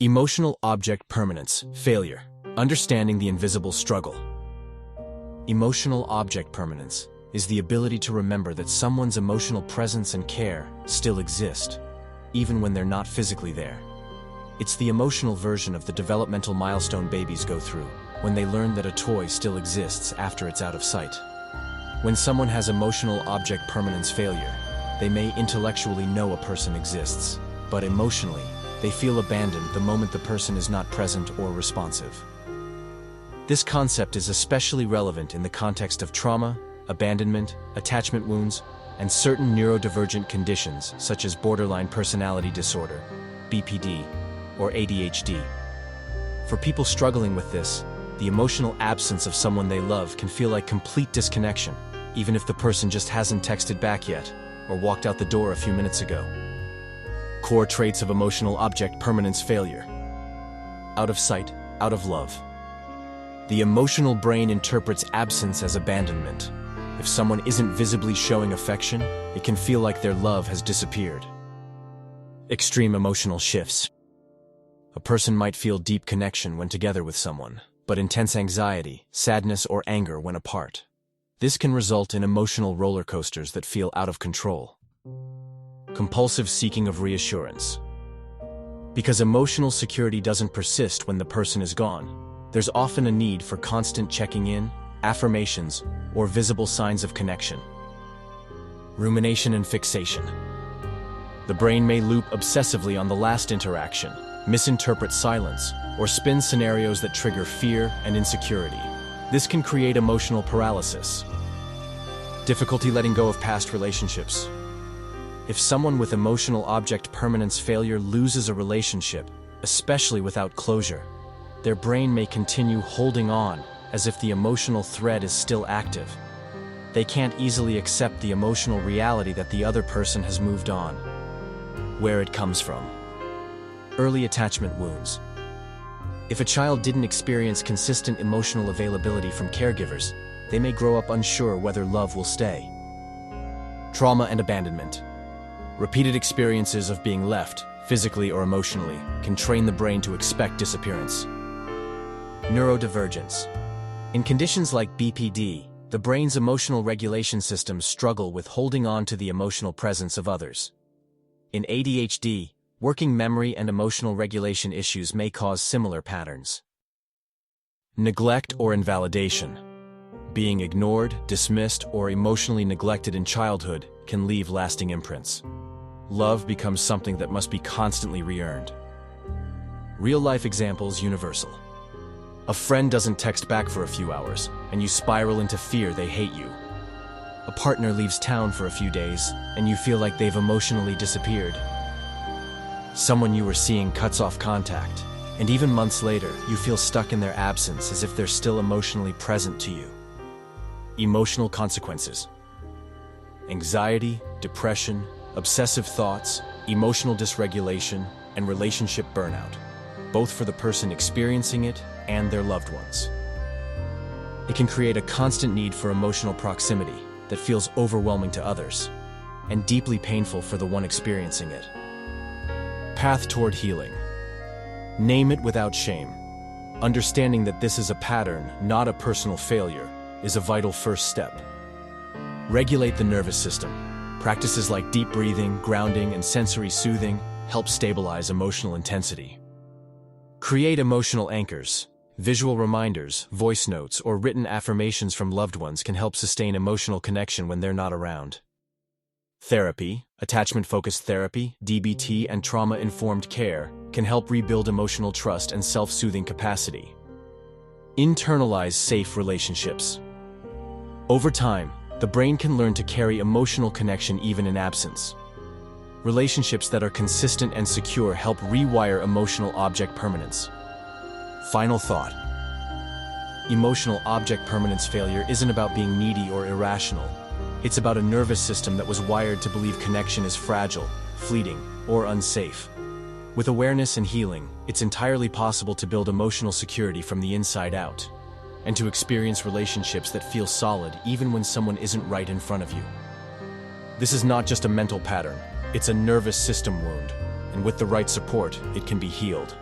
Emotional object permanence, failure, understanding the invisible struggle. Emotional object permanence is the ability to remember that someone's emotional presence and care still exist, even when they're not physically there. It's the emotional version of the developmental milestone babies go through when they learn that a toy still exists after it's out of sight. When someone has emotional object permanence failure, they may intellectually know a person exists, but emotionally, they feel abandoned the moment the person is not present or responsive. This concept is especially relevant in the context of trauma, abandonment, attachment wounds, and certain neurodivergent conditions such as borderline personality disorder, BPD, or ADHD. For people struggling with this, the emotional absence of someone they love can feel like complete disconnection, even if the person just hasn't texted back yet or walked out the door a few minutes ago. Core traits of emotional object permanence failure. Out of sight, out of love. The emotional brain interprets absence as abandonment. If someone isn't visibly showing affection, it can feel like their love has disappeared. Extreme emotional shifts. A person might feel deep connection when together with someone, but intense anxiety, sadness, or anger when apart. This can result in emotional roller coasters that feel out of control. Compulsive seeking of reassurance. Because emotional security doesn't persist when the person is gone, there's often a need for constant checking in, affirmations, or visible signs of connection. Rumination and fixation. The brain may loop obsessively on the last interaction, misinterpret silence, or spin scenarios that trigger fear and insecurity. This can create emotional paralysis. Difficulty letting go of past relationships. If someone with emotional object permanence failure loses a relationship, especially without closure, their brain may continue holding on as if the emotional thread is still active. They can't easily accept the emotional reality that the other person has moved on. Where it comes from. Early attachment wounds. If a child didn't experience consistent emotional availability from caregivers, they may grow up unsure whether love will stay. Trauma and abandonment. Repeated experiences of being left, physically or emotionally, can train the brain to expect disappearance. Neurodivergence. In conditions like BPD, the brain's emotional regulation systems struggle with holding on to the emotional presence of others. In ADHD, working memory and emotional regulation issues may cause similar patterns. Neglect or invalidation. Being ignored, dismissed, or emotionally neglected in childhood can leave lasting imprints. Love becomes something that must be constantly re-earned. Real-life examples universal. A friend doesn't text back for a few hours, and you spiral into fear they hate you. A partner leaves town for a few days, and you feel like they've emotionally disappeared. Someone you were seeing cuts off contact, and even months later, you feel stuck in their absence as if they're still emotionally present to you. Emotional consequences. Anxiety, depression, obsessive thoughts, emotional dysregulation, and relationship burnout, both for the person experiencing it and their loved ones. It can create a constant need for emotional proximity that feels overwhelming to others, and deeply painful for the one experiencing it. Path toward healing. Name it without shame. Understanding that this is a pattern, not a personal failure, is a vital first step. Regulate the nervous system. Practices like deep breathing, grounding, and sensory soothing help stabilize emotional intensity. Create emotional anchors. Visual reminders, voice notes, or written affirmations from loved ones can help sustain emotional connection when they're not around. Therapy, attachment-focused therapy, DBT, and trauma-informed care can help rebuild emotional trust and self-soothing capacity. Internalize safe relationships. Over time, the brain can learn to carry emotional connection even in absence. Relationships that are consistent and secure help rewire emotional object permanence. Final thought. Emotional object permanence failure isn't about being needy or irrational. It's about a nervous system that was wired to believe connection is fragile, fleeting, or unsafe. With awareness and healing, it's entirely possible to build emotional security from the inside out, and to experience relationships that feel solid even when someone isn't right in front of you. This is not just a mental pattern, it's a nervous system wound, and with the right support, it can be healed.